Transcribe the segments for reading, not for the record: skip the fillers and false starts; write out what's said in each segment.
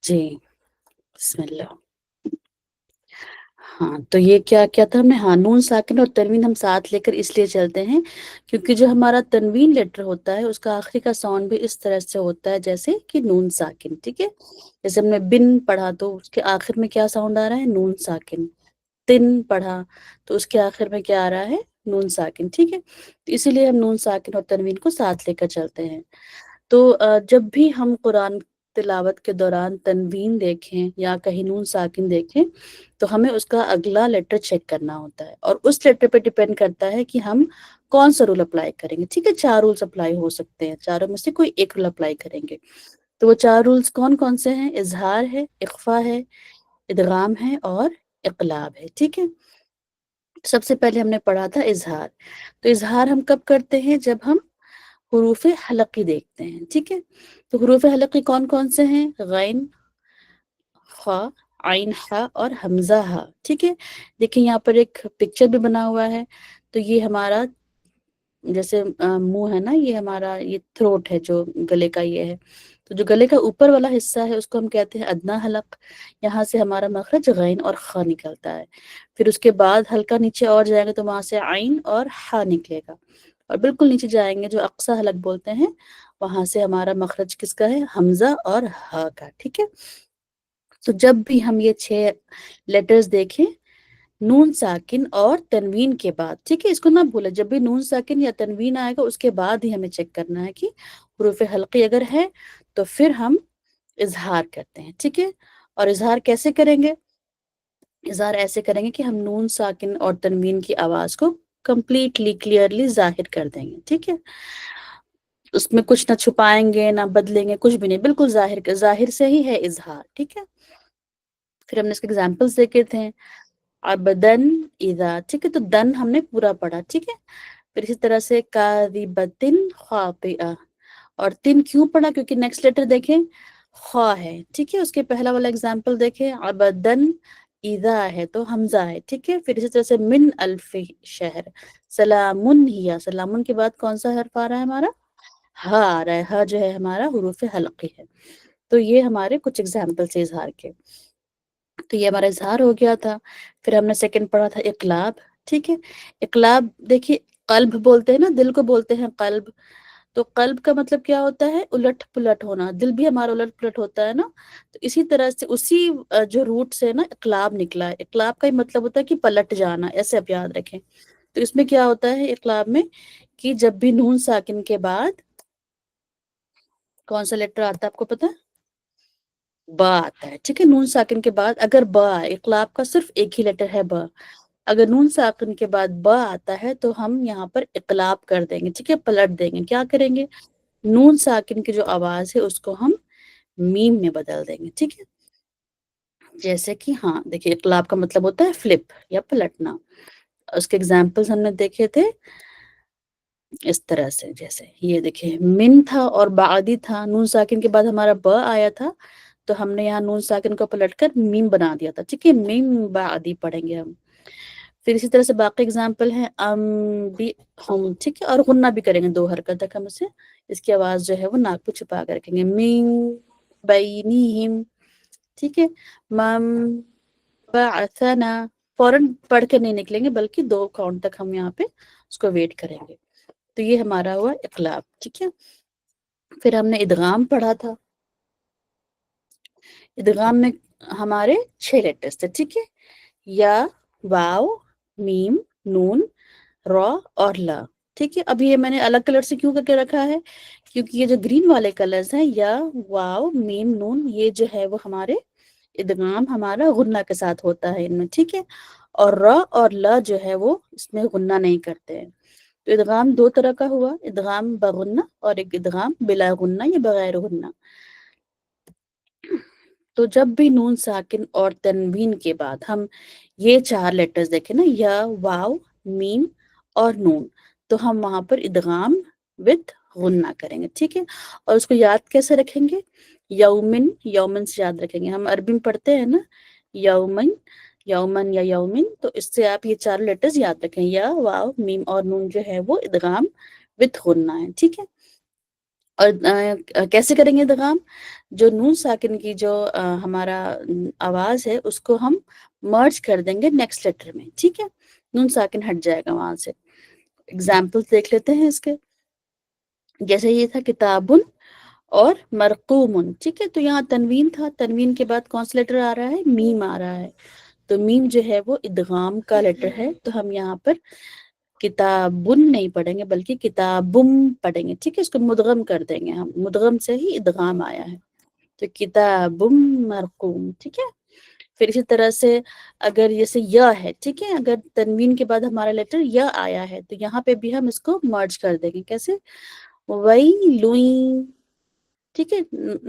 جی بسم اللہ. ہاں تو یہ کیا کیا تھا ہمیں، ہاں نون ساکن اور تنوین ہم ساتھ لے کر اس لیے چلتے ہیں کیونکہ جو ہمارا تنوین لیٹر ہوتا ہے اس کا آخری کا ساؤنڈ بھی اس طرح سے ہوتا ہے جیسے کہ نون ساکن. ٹھیک ہے، جیسے ہم نے بن پڑھا تو اس کے آخر میں کیا ساؤنڈ آ رہا ہے، نون ساکن. تن پڑھا تو اس کے آخر میں کیا آ رہا ہے، نون ساکن. ٹھیک ہے، تو اسی لیے ہم نون ساکن اور تنوین کو ساتھ لے کر چلتے ہیں. تو جب بھی ہم قرآن تلاوت کے دوران تنوین دیکھیں یا کہیں نون ساکن دیکھیں تو ہمیں اس کا اگلا لیٹر چیک کرنا ہوتا ہے، اور اس لیٹر پہ ڈیپینڈ کرتا ہے کہ ہم کون سا رول اپلائی کریں گے. ٹھیک ہے، 4 رولز اپلائی ہو سکتے ہیں، چاروں میں سے کوئی ایک رول اپلائی کریں گے. تو وہ 4 رولز کون کون سے ہیں، اظہار ہے، اخفا ہے، ادغام ہے اور اقلاب ہے. ٹھیک ہے، سب سے پہلے ہم نے پڑھا تھا اظہار. تو اظہار ہم کب کرتے ہیں، جب ہم حروف حلقی دیکھتے ہیں. ٹھیک ہے، تو حروف حلقی کون کون سے ہیں، غین، خا، عین، ہا اور حمزہ ہا. ٹھیک ہے، دیکھیں یہاں پر ایک پکچر بھی بنا ہوا ہے. تو یہ ہمارا جیسے منہ ہے نا، یہ ہمارا یہ تھروٹ ہے جو گلے کا یہ ہے. تو جو گلے کا اوپر والا حصہ ہے اس کو ہم کہتے ہیں ادنا حلق. یہاں سے ہمارا مخرج غین اور خا نکلتا ہے. پھر اس کے بعد ہلکا نیچے اور جائیں گے تو وہاں سے عین اور ہا نکلے گا، اور بالکل نیچے جائیں گے جو اقصی حلق بولتے ہیں وہاں سے ہمارا مخرج کس کا ہے، حمزہ اور ہا کا. ٹھیک ہے، تو جب بھی ہم یہ 6 لیٹرز دیکھیں نون ساکن اور تنوین کے بعد، ٹھیک ہے، اس کو نہ بھولے، جب بھی نون ساکن یا تنوین آئے گا اس کے بعد ہی ہمیں چیک کرنا ہے کہ حروف حلقی اگر ہے تو پھر ہم اظہار کرتے ہیں. ٹھیک ہے، اور اظہار کیسے کریں گے، اظہار ایسے کریں گے کہ ہم نون ساکن اور تنوین کی آواز کو کمپلیٹلی کلیئرلی ظاہر کر دیں گے. ٹھیک ہے، اس میں کچھ نہ چھپائیں گے نہ بدلیں گے، کچھ بھی نہیں، بالکل ظاہر سے ہی ہے اظہار. ٹھیک ہے، پھر ہم نے اس کے ایگزامپلس دیکھے تھے، ابدن، اذا. ٹھیک ہے، تو دن ہم نے پورا پڑھا. ٹھیک ہے، پھر اسی طرح سے کاذبتن خاطئہ، اور تن کیوں پڑھا، کیونکہ نیکسٹ لیٹر دیکھیں خا ہے. ٹھیک ہے، اس کے پہلا والا ایگزامپل دیکھیں ابدن اذا ہے تو حمزہ ہے. ٹھیک ہے، پھر اسی طرح سے من الف شہر، سلامن ہیا، سلامن کے بعد کون سا حرف آ رہا ہے ہمارا، ہا آ رہا ہے. ہا جو ہے ہمارا حروف حلقی ہے. تو یہ ہمارے کچھ ایگزامپلس ہیں اظہار کے. تو یہ ہمارا اظہار ہو گیا تھا. پھر ہم نے سیکنڈ پڑھا تھا اقلاب. ٹھیک ہے، اقلاب دیکھیے قلب بولتے ہیں نا، دل کو بولتے ہیں قلب. تو قلب کا مطلب کیا ہوتا ہے، الٹ پلٹ ہونا. دل بھی ہمارا الٹ پلٹ ہوتا ہے نا، تو اسی طرح سے اسی جو روٹ سے نا اقلاب نکلا ہے. اقلاب کا ہی مطلب ہوتا ہے کہ پلٹ جانا، ایسے آپ یاد رکھیں. تو اس میں کیا ہوتا ہے اقلاب میں کہ جب بھی نون ساکن کے بعد کون سا لیٹر آتا ہے آپ کو پتا ہے، با آتا ہے. ٹھیک ہے، نون ساکن کے بعد اگر با آئے، اقلاب کا صرف ایک ہی لیٹر ہے با، اگر نون ساکن کے بعد با آتا ہے تو ہم یہاں پر اقلاب کر دیں گے. ٹھیک ہے، پلٹ دیں گے. کیا کریں گے، نون ساکن کی جو آواز ہے اس کو ہم میم میں بدل دیں گے. ٹھیک ہے، جیسے کہ ہاں دیکھیے اقلاب کا مطلب ہوتا ہے فلپ یا پلٹنا. اس کے ایگزامپلس ہم نے دیکھے تھے اس طرح سے، جیسے یہ دیکھیں من تھا اور بعدی تھا، نون ساکن کے بعد ہمارا ب آیا تھا تو ہم نے یہاں نون ساکن کو پلٹ کر میم بنا دیا تھا. ٹھیک ہے، میم بعدی پڑھیں گے ہم. پھر اسی طرح سے باقی اگزامپل ہیں بھی ہم. ٹھیک ہے، اور غنہ بھی کریں گے 2 حرکت تک ہم اسے، اس کی آواز جو ہے وہ ناک پہ چھپا کر رکھیں گے، مین بینہم. ٹھیک ہے، مم بعثنا، فوراً پڑھ کے نہیں نکلیں گے بلکہ 2 کاؤنٹ تک ہم یہاں پہ اس کو ویٹ کریں گے. تو یہ ہمارا ہوا اقلاب. ٹھیک ہے، پھر ہم نے ادغام پڑھا تھا. ادغام میں ہمارے 6 لیٹرز تھے. ٹھیک ہے، یا، واو، میم، نون، را اور لا. ٹھیک ہے، اب یہ میں نے الگ کلر سے کیوں کر کے رکھا ہے، کیونکہ یہ جو گرین والے کلرز ہیں یا، واو، میم، نون، یہ جو ہے وہ ہمارے ادغام ہمارا غنہ کے ساتھ ہوتا ہے ان میں. ٹھیک ہے، اور را اور لا جو ہے وہ اس میں غنہ نہیں کرتے ہیں. تو ادغام 2 طرح کا ہوا، ادغام بغنہ اور ایک ادغام بلا غنہ یا بغیر غنہ. تو جب بھی نون ساکن اور تنوین کے بعد ہم یہ 4 لیٹرز دیکھیں نا، یا، واو، میم اور نون، تو ہم وہاں پر ادغام وتھ غنہ کریں گے. ٹھیک ہے، اور اس کو یاد کیسے رکھیں گے، یومن، یومن سے یاد رکھیں گے. ہم عربی میں پڑھتے ہیں نا یومن، یومن یا یومن، تو اس سے آپ یہ 4 لیٹرز یاد رکھیں، یا، واو، میم اور نون جو ہے وہ ادغام وتھ غنہ ہے. ٹھیک ہے، اور کیسے کریں گے ادغام؟ جو نون ساکن کی جو ہمارا آواز ہے اس کو ہم مرج کر دیں گے نیکسٹ لیٹر میں، ٹھیک ہے، نون ساکن ہٹ جائے گا وہاں سے۔ اگزامپل دیکھ لیتے ہیں اس کے، جیسے یہ تھا کتابن اور مرقومن، ٹھیک ہے، تو یہاں تنوین تھا، تنوین کے بعد کون سا لیٹر آ رہا ہے؟ میم آ رہا ہے، تو میم جو ہے وہ ادغام کا لیٹر ہے، تو ہم یہاں پر کتابن نہیں پڑھیں گے بلکہ کتابم پڑھیں گے، ٹھیک ہے، اس کو مدغم کر دیں گے ہم، مدغم سے ہی ادغام آیا ہے، تو کتابم مرقوم، ٹھیک ہے۔ پھر اسی طرح سے اگر جیسے یا ہے، ٹھیک ہے، اگر تنوین کے بعد ہمارا لیٹر یا آیا ہے تو یہاں پہ بھی ہم اس کو مرج کر دیں گے، کیسے؟ ویلوین، ٹھیک ہے،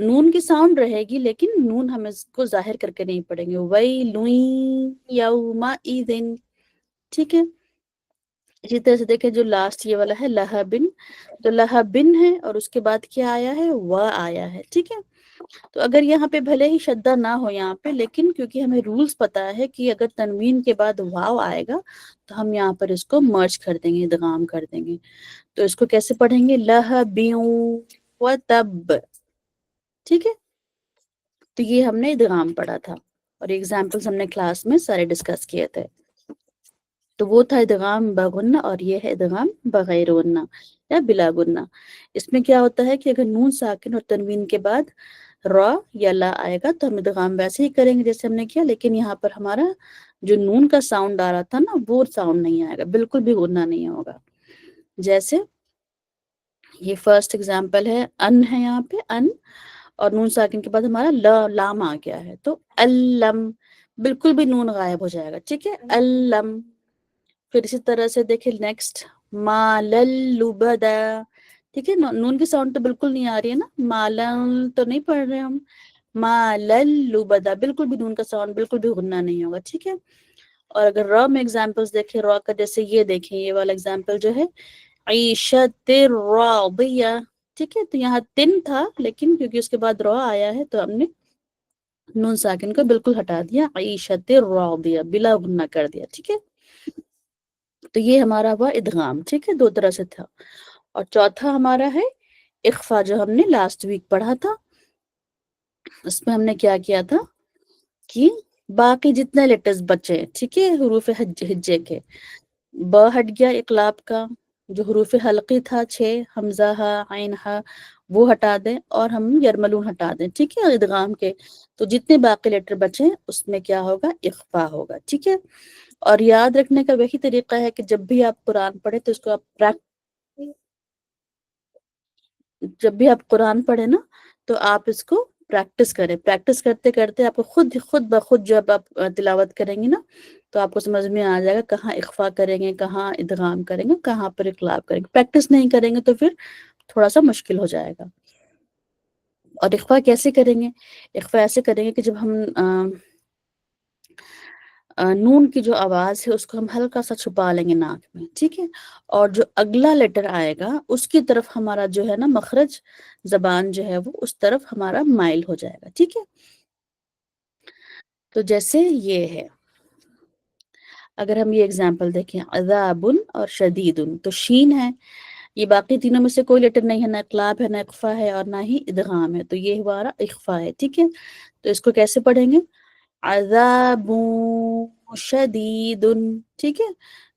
نون کی ساؤنڈ رہے گی لیکن نون ہم اس کو ظاہر کر کے نہیں پڑھیں گے، ویلوین یومئذ، ٹھیک ہے۔ اسی طرح سے دیکھیں جو لاسٹ یہ والا ہے لہبن، تو لہبن ہے اور اس کے بعد کیا آیا ہے؟ و آیا ہے، ٹھیک ہے۔ تو اگر یہاں پہ بھلے ہی شدہ نہ ہو یہاں پہ، لیکن کیونکہ ہمیں رولز پتا ہے کہ اگر تنوین کے بعد واو آئے گا تو ہم یہاں پر اس کو مرج کر دیں گے، ادغام کر دیں گے، تو اس کو کیسے پڑھیں گے؟ لہبیوں و تب، ٹھیک ہے۔ تو یہ ہم نے ادغام پڑھا تھا اور ایگزامپلس ہم نے کلاس میں سارے ڈسکس کیے تھے، تو وہ تھا ادغام بغنہ اور یہ ہے ادغام بغیر غنہ یا بلا غنہ۔ اس میں کیا ہوتا ہے کہ اگر نون ساکن اور تنوین کے بعد را یا لا آئے گا تو ہم ادغام ویسے ہی کریں گے جیسے ہم نے کیا، لیکن یہاں پر ہمارا جو نون کا ساؤنڈ آ رہا تھا نا وہ ساؤنڈ نہیں آئے گا، بالکل بھی غنہ نہیں ہوگا۔ جیسے یہ فرسٹ ایگزامپل ہے، ان ہے یہاں پہ ان، اور نون ساکن کے بعد ہمارا لام آ گیا ہے، تو الم، بالکل بھی نون غائب ہو جائے گا، ٹھیک ہے، الم۔ پھر اسی طرح سے دیکھیں نیکسٹ ماللبدا، ٹھیک ہے، نون کی ساؤنڈ تو بالکل نہیں آ رہی ہے نا، مالل تو نہیں پڑھ رہے ہم، ماللبدا، بالکل بھی نون کا ساؤنڈ بالکل بھی غنہ نہیں ہوگا، ٹھیک ہے۔ اور اگر را میں ایگزامپلس دیکھیں، را کا جیسے یہ دیکھیں، یہ والا ایگزامپل جو ہے عیشت راضیہ، ٹھیک ہے، تو یہاں تن تھا لیکن کیونکہ اس کے بعد را آیا ہے تو ہم نے نون ساکن کو بالکل ہٹا دیا، عیشت راضیہ، بلا غنہ کر دیا، ٹھیک ہے۔ تو یہ ہمارا ہوا ادغام، ٹھیک ہے، دو طرح سے تھا۔ اور چوتھا ہمارا ہے اخفا، جو ہم نے لاسٹ ویک پڑھا تھا، اس میں ہم نے کیا کیا تھا کہ باقی جتنے لیٹرز بچے، ٹھیک ہے، حروف ہجے کے، ب ہٹ گیا اقلاب کا، جو حروف حلقی تھا 6 حمزہ ہا عین ہا وہ ہٹا دیں اور ہم یرملون ہٹا دیں، ٹھیک ہے، ادغام کے، تو جتنے باقی لیٹر بچے اس میں کیا ہوگا؟ اخفا ہوگا، ٹھیک ہے۔ اور یاد رکھنے کا وہی طریقہ ہے کہ جب بھی آپ قرآن پڑھیں تو اس کو آپ جب بھی آپ قرآن پڑھیں نا تو آپ اس کو پریکٹس کریں، پریکٹس کرتے کرتے آپ کو خود بخود جب آپ تلاوت کریں گی نا تو آپ کو سمجھ میں آ جائے گا کہاں اخفا کریں گے، کہاں ادغام کریں گے، کہاں پر اقلاب کریں گے۔ پریکٹس نہیں کریں گے تو پھر تھوڑا سا مشکل ہو جائے گا۔ اور اخفا کیسے کریں گے؟ اخفا ایسے کریں گے کہ جب ہم نون کی جو آواز ہے اس کو ہم ہلکا سا چھپا لیں گے ناک میں، ٹھیک ہے، اور جو اگلا لیٹر آئے گا اس کی طرف ہمارا جو ہے نا مخرج زبان جو ہے وہ اس طرف ہمارا مائل ہو جائے گا، ٹھیک ہے۔ تو جیسے یہ ہے، اگر ہم یہ اگزامپل دیکھیں عذاب اور شدید، تو شین ہے، یہ باقی تینوں میں سے کوئی لیٹر نہیں ہے، نہ اقلاب ہے، نہ اخفا ہے اور نہ ہی ادغام ہے، تو یہ ہمارا اخفا ہے، ٹھیک ہے۔ تو اس کو کیسے پڑھیں گے؟ عذاب شدید، ٹھیک ہے،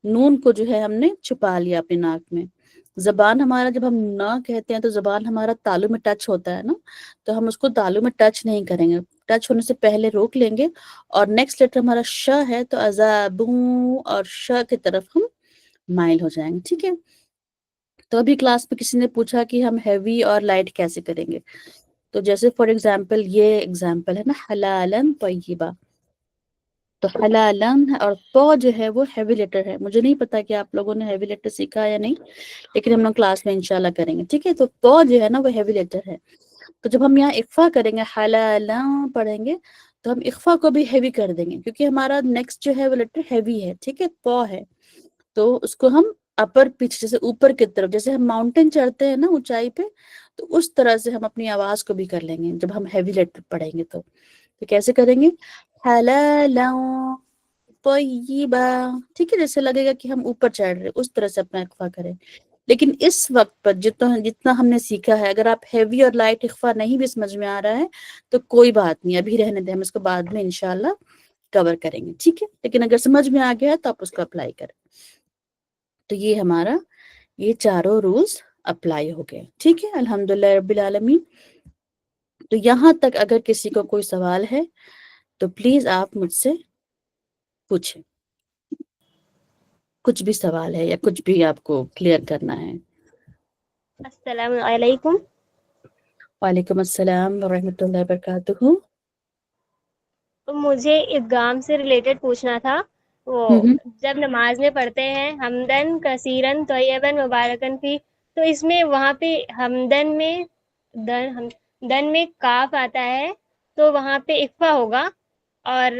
نون کو جو ہے ہم نے چھپا لیا اپنے ناک میں۔ زبان ہمارا جب ہم نہ کہتے ہیں تو زبان ہمارا تالو میں ٹچ ہوتا ہے نا، تو ہم اس کو تالو میں ٹچ نہیں کریں گے، ٹچ ہونے سے پہلے روک لیں گے، اور نیکسٹ لیٹر ہمارا ش ہے تو عذابوں اور ش کی طرف ہم مائل ہو جائیں گے، ٹھیک ہے۔ تو ابھی کلاس میں کسی نے پوچھا کہ ہم ہیوی اور لائٹ کیسے کریں گے، تو جیسے فار ایگزامپل یہ ایگزامپل ہے نا حلالن طیبہ، تو حلالن اور تو جو ہے وہ ہیوی لیٹر ہے، مجھے نہیں پتا کہ آپ لوگوں نے ہیوی لیٹر سیکھا یا نہیں، لیکن ہم لوگ کلاس میں انشاءاللہ کریں گے، ٹھیک ہے۔ تو جو ہے نا وہ ہیوی لیٹر ہے، تو جب ہم یہاں اخفا کریں گے حلالن پڑھیں گے تو ہم اخفا کو بھی ہیوی کر دیں گے کیونکہ ہمارا نیکسٹ جو ہے وہ لیٹر ہیوی ہے، ٹھیک ہے، تو ہے، تو اس کو ہم اپر پچ جیسے اوپر کی طرف، جیسے ہم ماؤنٹین چڑھتے ہیں نا اونچائی پہ، تو اس طرح سے ہم اپنی آواز کو بھی کر لیں گے جب ہم ہیوی لیٹر پڑھیں گے تو کیسے کریں گے؟ حلالا طیبا، ٹھیک ہے، جیسے لگے گا کہ ہم اوپر چڑھ رہے اس طرح سے اپنا اخفا کریں۔ لیکن اس وقت پر جتنا ہم نے سیکھا ہے، اگر آپ ہیوی اور لائٹ اخفا نہیں بھی سمجھ میں آ رہا ہے تو کوئی بات نہیں، ابھی رہنے دیں، ہم اس کو بعد میں انشاءاللہ کور کریں گے، ٹھیک ہے؟ لیکن اگر سمجھ میں آ گیا ہے تو آپ اس کو اپلائی کریں۔ تو یہ ہمارا یہ چاروں رولز اپلائی ہو گئے، ٹھیک ہے، الحمدللہ رب العالمین۔ تو یہاں تک اگر کسی کو کوئی سوال ہے تو پلیز آپ مجھ سے پوچھیں، کچھ بھی سوال ہے یا کچھ بھی آپ کو کلیئر کرنا ہے۔ السلام علیکم۔ وعلیکم السلام ورحمۃ اللہ وبرکاتہ۔ مجھے ادغام سے ریلیٹڈ پوچھنا تھا، وہ ہوں جب نماز میں پڑھتے ہیں حمدن کثیرن طیبن مبارکن فی، تو اس میں وہاں پہ حمدن میں دن میں کاف آتا ہے تو وہاں پہ اکفا ہوگا، اور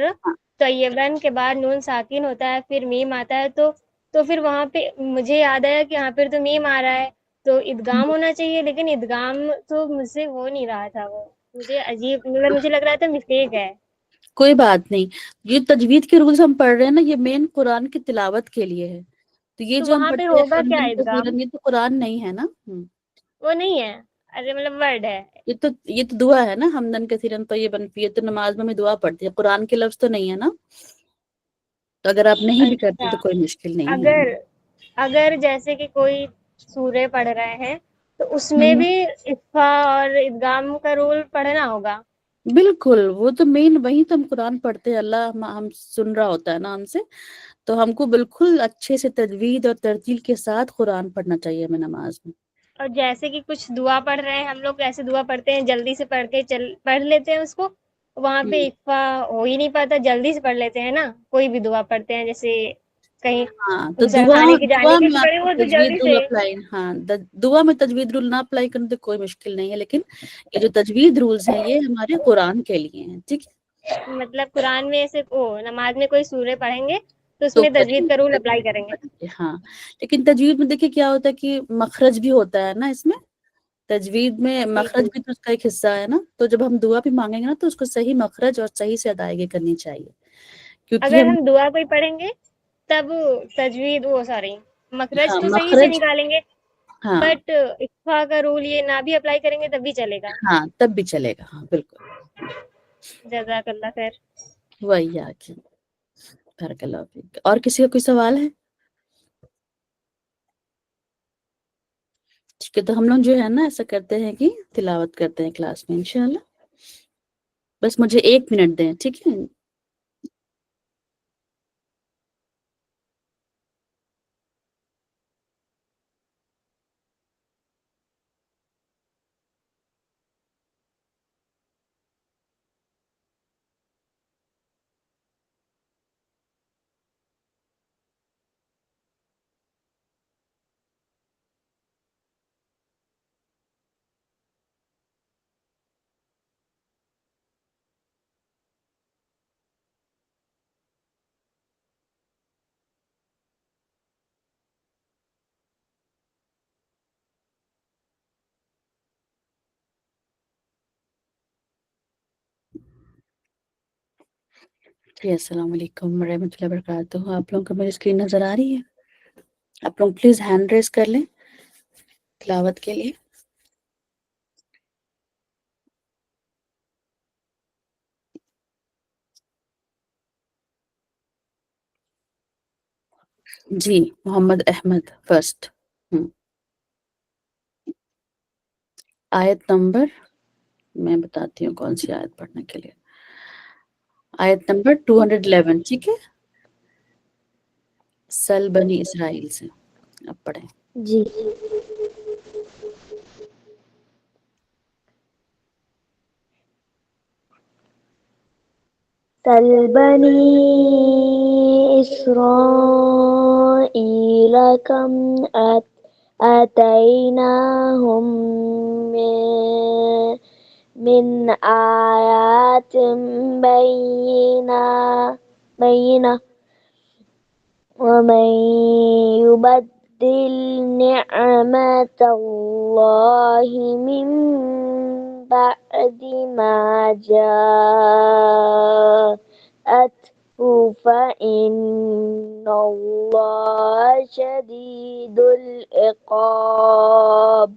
طیبن کے بعد نون ساکن ہوتا ہے، پھر میم آتا ہے، تو پھر وہاں پہ مجھے یاد آیا کہ یہاں پھر تو میم آ رہا ہے تو ادغام ہونا چاہیے، لیکن ادغام تو مجھ سے ہو نہیں رہا تھا، وہ مجھے عجیب، مجھے لگ رہا تھا مسٹیک ہے۔ کوئی بات نہیں، یہ تجوید کے رولز ہم پڑھ رہے ہیں نا، یہ مین قرآن کی تلاوت کے لیے ہے، تو یہ تو جو ہم وہاں پہ پڑھتے ہیں ہوگا کیا حمدن ادغام؟ کثیرن، یہ تو قرآن نہیں ہے نا۔ وہ نہیں ہے، ارے مطلب ورڈ ہے۔ یہ تو دعا ہے نا، حمدن کثیرن طیبن فی، یہ تو نماز میں دعا پڑھتی ہے، قرآن کے لفظ تو نہیں ہے نا، تو اگر آپ نہیں بھی کرتے اچھا، تو کوئی مشکل نہیں ہے۔ اگر جیسے کہ کوئی سورہ پڑھ رہے ہیں تو اس میں ہوں بھی اخفا اور ادغام کا رول پڑھنا ہوگا؟ بالکل، وہ تو مین، وہی تو ہم قرآن پڑھتے ہیں، اللہ ہم سن رہا ہوتا ہے نا ہم سے، تو ہم کو بالکل اچھے سے تجوید اور ترتیل کے ساتھ قرآن پڑھنا چاہیے ہمیں نماز میں۔ اور جیسے کہ کچھ دعا پڑھ رہے ہیں ہم لوگ، ایسے دعا پڑھتے ہیں جلدی سے پڑھ لیتے ہیں اس کو، وہاں پہ ہوں اخفا ہو ہی نہیں پاتا، جلدی سے پڑھ لیتے ہیں نا، کوئی بھی دعا پڑھتے ہیں جیسے کہیں ہاں، تو غسل خانے کی دعا جانے کی میں آپ پڑے کو وہ تو تجوید جلدی رول سے۔ اپلائی، ہاں، دعا میں تجوید رول نہ اپلائی کرنے تو کوئی مشکل نہیں ہے، لیکن یہ جو تجوید رولز ہیں یہ ہمارے قرآن کے لیے ہیں، ٹھیک ہے؟ مطلب قرآن میں ایسے نماز میں کوئی سورہ پڑھیں گے تو اس تو میں تجوید تجوید کا رول اپلائی تجوید کریں گے؟ پڑھیں گے، ہاں، لیکن تجوید میں دیکھیے کیا ہوتا ہے کہ مخرج بھی ہوتا ہے نا اس میں، تجوید میں جی مخرج جی۔ بھی تو اس کا ایک حصہ ہے نا، تو جب ہم دعا بھی مانگیں گے نا تو اس کو صحیح مخرج اور صحیح سے ادائیگی کرنی چاہیے، کیونکہ اگر ہم، ہم دعا کوئی پڑھیں گے تب تجوید سوری مخرج ہاں تو صحیح سے مخرج، نکالیں گے، ہاں بٹ اخفا کا رول یہ نہ بھی اپلائی کریں گے تب بھی چلے گا؟ ہاں تب بھی چلے گا، ہاں بالکل۔ جزاک اللہ خیر۔ وہی آگے، بارک اللہ فیک۔ اور کسی کا کوئی سوال ہے؟ ٹھیک ہے، تو ہم لوگ جو ہے نا ایسا کرتے ہیں کہ تلاوت کرتے ہیں کلاس میں انشاءاللہ، بس مجھے 1 منٹ دیں، ٹھیک ہے؟ جی السلام علیکم ورحمۃ اللہ وبرکاتہ۔ آپ لوگوں کو میری اسکرین نظر آ رہی ہے؟ آپ لوگ پلیز ہینڈ ریز کر لیں تلاوت کے لیے۔ جی محمد احمد فرسٹ۔ آیت نمبر میں بتاتی ہوں کون سی آیت پڑھنے کے لیے، آیت نمبر 211، ٹھیک ہے؟ سل بنی اسرائیل سے اب پڑھیں۔ جی۔ سل بنی اسرائیل کم آتیناہم من آیات بینہ ومن يبدل نعمة الله من بعد ما جاءته فإن الله شديد العقاب.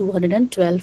212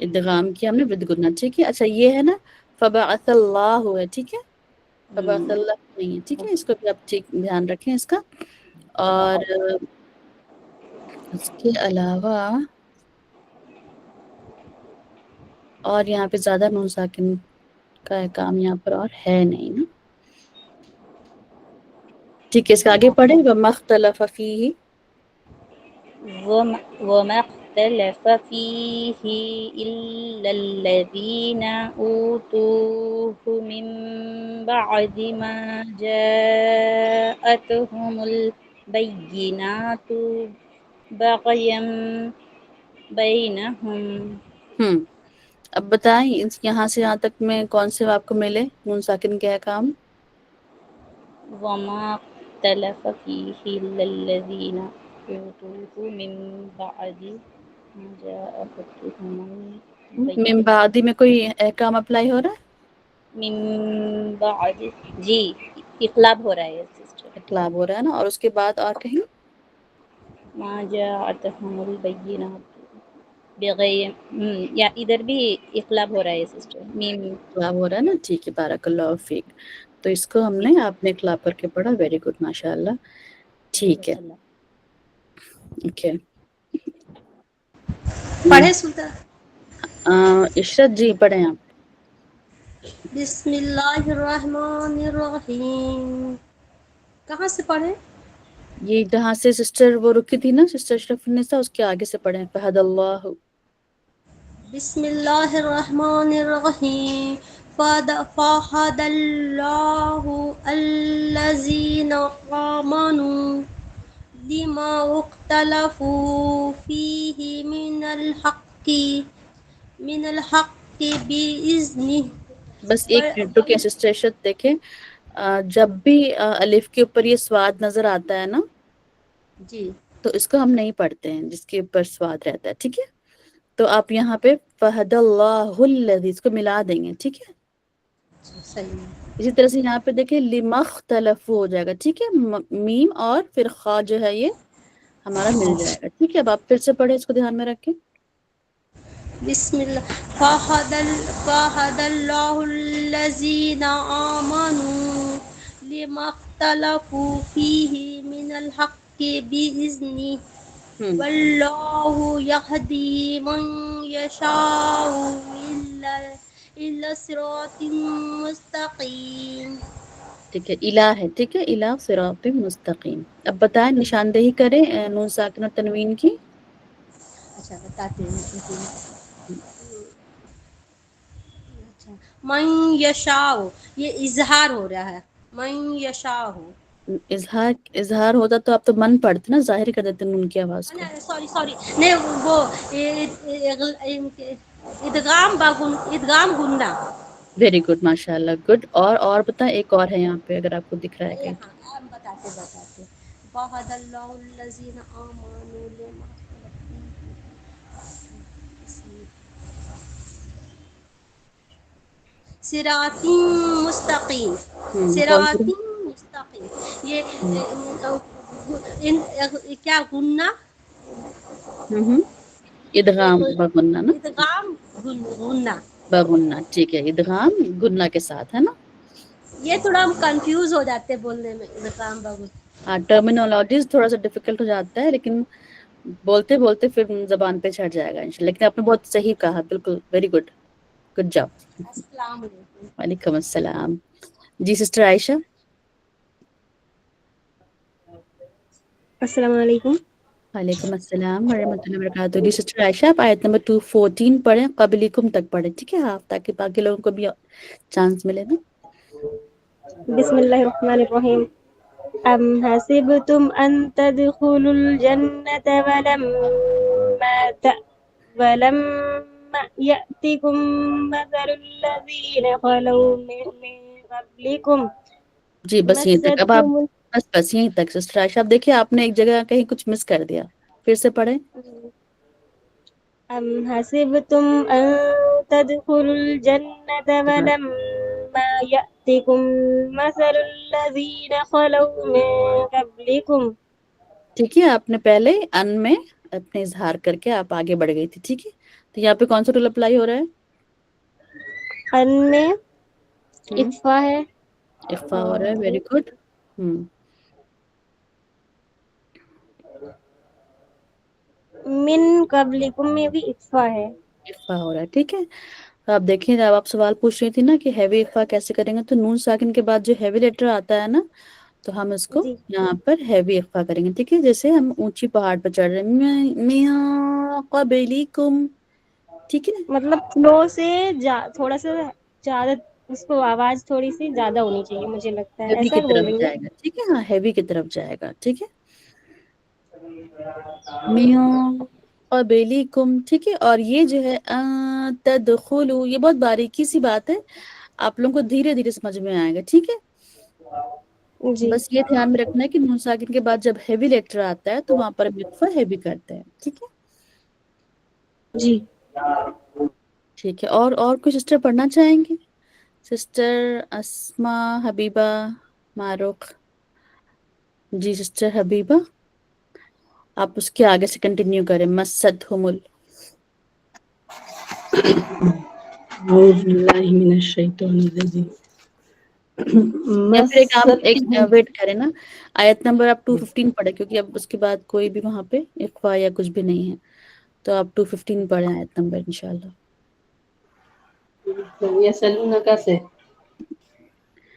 ادغام کیا ہم نے ود گنا، ٹھیک ہے. اچھا یہ ہے نا فبعث اللہ ہے، ٹھیک ہے، فبعث اللہ نہیں ہے، ٹھیک ہے. اس کو بھی آپ ٹھیک دھیان رکھیں اس کا. اور اس کے علاوہ اور یہاں پہ زیادہ نون ساکن کا کام یہاں پر اور ہے نہیں نا. ٹھیک ہے، اس کے آگے پڑھیں وَمَا اخْتَلَفَ فِيهِ. وما اختلف فيه إلا الذين أوتوه من بعد ما جاءتهم البينات بغيا بينهم. اب بتائیں یہاں سے یہاں تک میں کون سے آپ کو ملے نون ساکن کا کام؟ وما اختلف فيه إلا الذين أوتوه من بعد ما جاءتهم من بعد میں کوئی احکام اپلائی ہو رہا ہے؟ من بعد جی اقلاب ہو رہا ہے سسٹر. اقلاب ہو رہا ہے نا. اور اس کے بعد اور کہیں ما جاءتهم البینات بغیر یا ادھر بھی اقلاب ہو رہا ہے سسٹر. میم اقلاب ہو رہا ہے نا. ٹھیک ہے، بارک اللہ فیک. تو اس کو ہم نے آپ نے اقلاب کر کے پڑھا. ویری گڈ، ماشاء اللہ. ٹھیک ہے، جزاک اللہ. اوکے. پڑھے سلطان. عشرت جی پڑھیں آپ. بسم اللہ الرحمن الرحیم. کہاں سے پڑھے؟ یہ جہاں سے سسٹر وہ رکی تھی نا، سسٹر اشرف النساء، اس کے آگے سے پڑھیں. فہد اللہ. بسم اللہ الرحمن الرحیم. فَهَدَى اللَّهُ الَّذِينَ آمَنُوا لِمَا اخْتَلَفُوا فِيهِ من الحق بِإِذْنِهِ. بس ایک منٹ رکیں سسٹر اشرت. دیکھیں جب بھی الف کے اوپر یہ سواد نظر آتا ہے نا، جی تو اس کو ہم نہیں پڑھتے ہیں جس کے اوپر سواد رہتا ہے، ٹھیک ہے. تو آپ یہاں پہ فہد اللہ الذی اس کو ملا دیں گے، ٹھیک ہے. صحیح. اسی طرح سے یہاں پہ دیکھیں لِمَا اخْتَلَفُوا ہو جائے گا، ٹھیک ہے. میم اور پھر خا جو ہے یہ ہمارا مل جائے گا، ٹھیک ہے. اب آپ پھر سے پڑھیں، اس کو دھیان میں رکھیں. بسم اللہ. فَهَدَى اللَّهُ الَّذِينَ آمَنُوا لِمَا اخْتَلَفُوا فِيهِ مِنَ الْحَقِّ بِإِذْنِهِ وَاللَّهُ يَهْدِي مَن يَشَاءُ إِلَى صِرَاطٍ مُّسْتَقِيمٍ. ٹھیک ہے، الہ ہے، ٹھیک ہے. الہ صراط مستقیم. اب بتائیں نشاندہی کریں نون ساکن اور تنوین کی. اچھا بتاتے ہیں. من یشاء، یہ اظہار ہو رہا ہے. من یشاء. اظہار ہوتا تو آپ تو من پڑھتے نا، ظاہر کر دیتے نون کی آواز کو. سوری نہیں وہ ادغام گننا. ویری گڈ، ماشاء اللہ، گڈ. اور بتائیں ایک اور ہے یہاں پہ اگر آپ کو دکھ رہا ہے کہیں. ہاں بتاتے فَهَدَى اللَّهُ الَّذِينَ آمَنُوا لِمَا صراط مستقیم. کون صراط سی؟ مستقیم. یہ کیا گننا؟ ادغام بغنہ نا. ادغام گننا. بغنہ، ٹھیک ہے. ادغام گنہ کے ساتھ ہے نا. یہ تھوڑا ہم کنفیوز ہو جاتے ہیں بولنے میں ادغام بگن. ہاں، ٹرمینالوجیز تھوڑا سا ڈیفیکلٹ ہو جاتا ہے، لیکن بولتے بولتے پھر زبان پہ چڑھ جائے گا انشاءاللہ. لیکن آپ نے بہت صحیح کہا، بالکل. Very good, good job. السلام علیکم. وعلیکم السلام. جی سسٹر عائشہ. السلام علیکم. وعلیکم السلام ورحمۃ اللہ وبرکاتہ. جی سسٹر عائشہ آپ آیت نمبر 214 پڑھیں، قبلکم تک پڑھیں، ٹھیک ہے. ہاں، تاکہ باقی لوگوں کو بھی چانس ملے نا. بسم اللہ الرحمن الرحیم. ام حسبتم ان تدخلوا الجنة ولما يأتكم مثل الذين خلوا من قبلكم جی بس یہیں تک. اب آپ مستهم بس یہیں تک سسٹر عائشہ. اب دیکھیے آپ نے ایک جگہ کہیں کچھ مس کر دیا، پھر سے پڑھیں. ام حسبتم ان تدخلوا الجنة ولما يأتكم مثل الذين خلوا من قبلكم. ٹھیک ہے، آپ نے پہلے ان میں اپنے اظہار کر کے آپ آگے بڑھ گئی تھی، ٹھیک ہے. تو یہاں پہ کون سا رول اپلائی ہو رہا ہے؟ ان میں اکفا ہے، اخفا ہو رہا ہے، ویری گڈ. من قبلکم میں بھی اکفا ہے. اخفا ہو رہا ہے، ٹھیک ہے. تو آپ دیکھیں جب آپ سوال پوچھ رہی تھی نا کہ ہیوی اخفا کیسے کریں گے، تو نون ساکن کے بعد جو ہیوی لیٹر آتا ہے نا، تو ہم اس کو جی یہاں پر ہیوی اخفا کریں گے. ٹھیک ہے، جیسے ہم اونچی پہاڑ پر چڑھ رہے ہیں، میاں قبلکم، ٹھیک ہے. مطلب فلو سے تھوڑا سا زیادہ اس کو آواز تھوڑی سی زیادہ ہونی چاہیے، مجھے لگتا ہے ہیوی ایسا کی بول طرف رہی جائے ہوں. گا، ٹھیک ہے. ہاں ہیوی کی طرف جائے گا، ٹھیک ہے. میاں قبلکم، ٹھیک ہے. اور یہ جو ہے تدخلوا، یہ بہت باریکی سی بات ہے، آپ لوگوں کو دھیرے دھیرے سمجھ میں آئے گا، ٹھیک ہے. جی بس یہ دھیان میں رکھنا ہے کہ نون ساکن کے بعد جب ہیوی لیٹر آتا ہے تو وہاں پر اخفا ہیوی کرتے ہیں، ٹھیک ہے. جی ٹھیک ہے. اور کچھ سسٹر پڑھنا چاہیں گے؟ سسٹر اسما، حبیبہ، معروق. جی سسٹر حبیبہ، آپ اس کے آگے سے کنٹینیو کریں. مستہم اعوذ باللہ من الشیطان الرجیم. یا پھر ایک آپ ایک مستہم. ویٹ کریں نا، آیت نمبر آپ 215 پڑھیں، کیونکہ اب اس کے بعد کوئی بھی وہاں پہ اخفا یا کچھ بھی نہیں ہے، تو آپ 215 پڑھیں آیت نمبر انشاءاللہ. یسألونک سے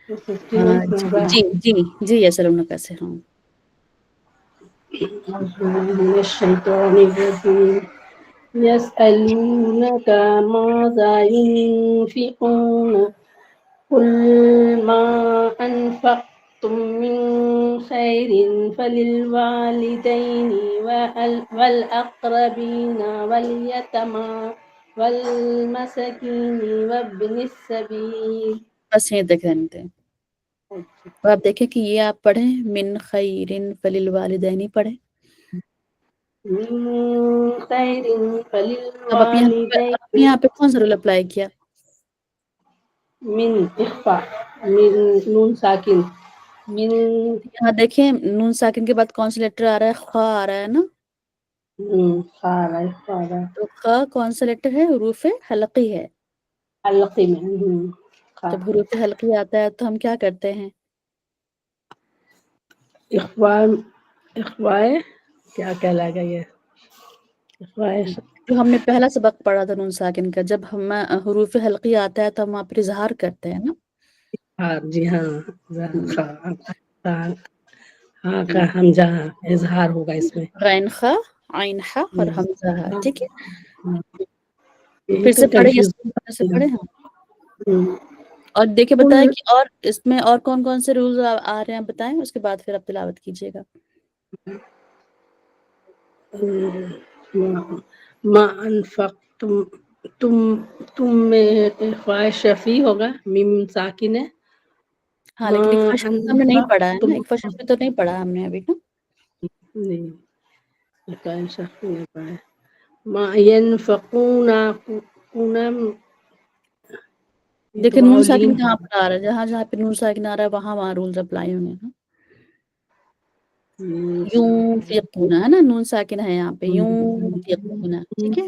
ہاں 59 جی ہوگا. جی جی جی یسألونک سے، ہاں. اعوذ باللہ من الشیطان الرجیم. يسألونك ماذا ينفقون قل ما أنفقتم من خير فللوالدين والأقربين واليتامى والمساكين وابن السبيل. بس یہیں تک رہنے دیں. تو آپ دیکھیں کہ یہ آپ پڑھیں من خیر فللوالدین پڑھیں. من خير اب آپ یہاں پہ کون سا رول اپلائی کیا؟ من اخفاء، من نون ساکن، من یہاں دیکھیں نون ساکن کے بعد کون سا لیٹر آ رہا ہے؟ خا آ رہا ہے نا. خارا خارا تو خا کون سا لیٹر ہے؟ حروف حلقی ہے. حلقی میں جب حروف حلقی آتا ہے تو ہم کیا کرتے ہیں؟ اخفاء. اخفاء کیا کہلائے گا یہ؟ اخفاء جو ہم نے پہلا سبق پڑھا تھا نون ساکن کا، جب ہم حروف حلقی آتا ہے تو ہم وہاں پر اظہار کرتے ہیں نا. ہاں جی ہاں. ہاں کا حمزہ اظہار ہوگا اس میں. غین خا، عین خا اور حمزہ ہا، ٹھیک ہے. یہی پھر تو سے پڑھیں، کنفیوز. پھر سے پڑھیں. ہاں. اور دیکھیں بتائیں کہ اور اس میں اور کون کون سے رولز آ رہے ہیں بتائیں، اس کے بعد پھر آپ تلاوت کیجیے گا. ما انفقتم، تم میں اخفاء شفیع ہوگا، میم ساکن ہے. ہاں ما لیکن اکفا شفیع ہم نے نہیں پڑھا ہے نا، انفقتم اکفا شفیع تو نہیں پڑھا ہم نے ابھی نا. نہیں، اخفاء شفیع نہیں پڑھا ہے. ما ينفقون دیکھیں نون ساکن کہاں پر آ رہا ہے، جہاں جہاں پہ نون ساکن آ رہا ہے وہاں رولز اپلائی ہوں گے. یونفقون ہے نا، نون ساکن ہے یہاں پہ، یونفقون، ٹھیک ہے.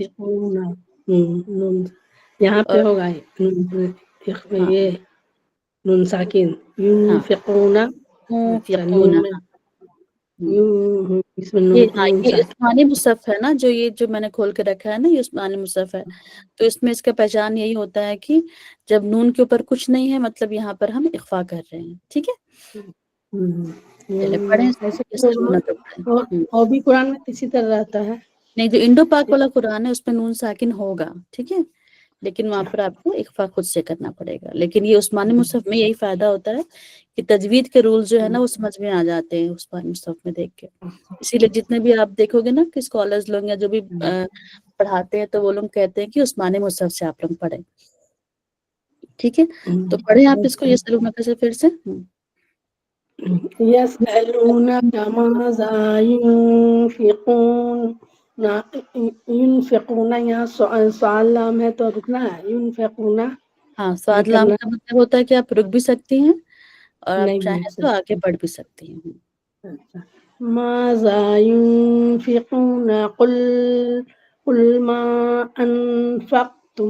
یہاں پہ اور ہوگا ہاں یہ نون ساکن ہاں ينفقون. اچھا یونفقون. نون میں ہاں. اس میں یہ ہاں نون یہ ساکن. عثمانی مصحف ہے نا، جو میں نے کھول کے رکھا ہے نا، یہ عثمانی مصحف ہے. تو اس میں اس کا پہچان یہی ہوتا ہے کہ جب نون کے اوپر کچھ نہیں ہے مطلب یہاں پر ہم اخفا کر رہے ہیں، ٹھیک ہے. چلے پڑھیں اس کو، ایسے یسألونک پڑھیں. اور بھی قرآن میں اسی طرح رہتا ہے. نہیں، جو انڈو پاک والا قرآن ہے اس میں نون ساکن ہوگا، ٹھیک ہے، لیکن وہاں پر آپ کو اخفا خود سے کرنا پڑے گا. لیکن یہ عثمانی مصحف میں یہی فائدہ ہوتا ہے کہ تجوید کے رولز جو ہے نا وہ سمجھ میں آ جاتے ہیں عثمانی مصحف میں دیکھ کے. اسی لیے جتنے بھی آپ دیکھو گے نا کہ اسکالرز لوگ یا جو بھی پڑھاتے ہیں تو وہ لوگ کہتے ہیں کہ عثمانی مصحف سے آپ لوگ پڑھیں، ٹھیک ہے. تو پڑھیں آپ اس کو یسألونک سے پھر سے. يسألونك ماذا ينفقون. ينفقون یہاں سوال لام ہے تو رکنا ہے. ينفقون ہاں، نہیں سواد لام کرنا، کا مطلب ہوتا ہے کہ آپ رک بھی سکتی ہیں اور آپ نہیں بھی چاہیں تو آگے بڑھ بھی سکتی ہیں. ماذا ينفقون قل قل ما أنفقتم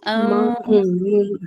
ما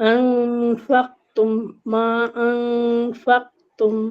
أنفقتم ما أنفقتم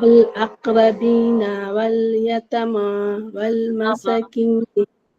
والأقربين واليتامى والمساكين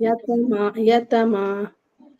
يتامى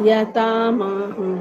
يتامى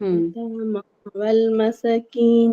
يتامى والمساكين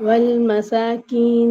والمساكين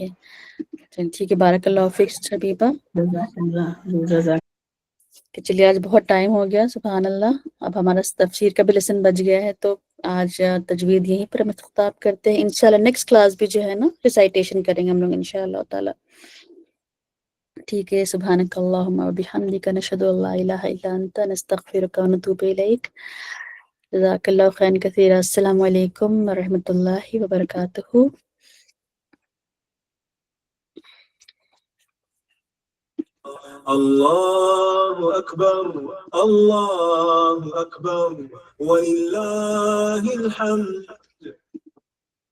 ہے ٹھیک ہے. بارک اللہ فیک حبیبہ. کہ چلیے آج بہت ٹائم ہو گیا. سبحان اللہ. اب ہمارا تفسیر کا بھی لیسن بچ گیا ہے تو آج تجوید یہیں پر ہم اختتام کرتے ہیں. انشاءاللہ نیکسٹ کلاس بھی جو ہے نا ریسائٹیشن کریں گے ہم لوگ انشاءاللہ تعالی. ٹھیک ہے. سبحانک اللہم و بحمدک نشہد ان لا الہ الا انت نستغفرک و نتوب الیک. جزاک اللہ خیرا کثیرا. السلام علیکم ورحمۃ اللہ وبرکاتہ. اللہ اکبر اللہ اکبر وللہ الحمد.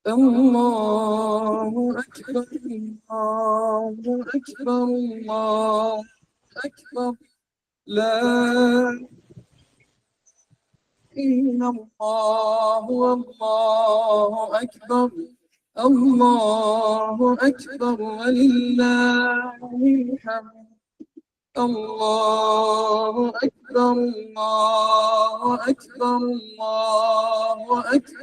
اللہ اکبر اللہ اکبر اللہ اکبر لا إلا الله والله أكبر الله أكبر ولله الحمد. الله أكبر الله أكبر الله أكبر.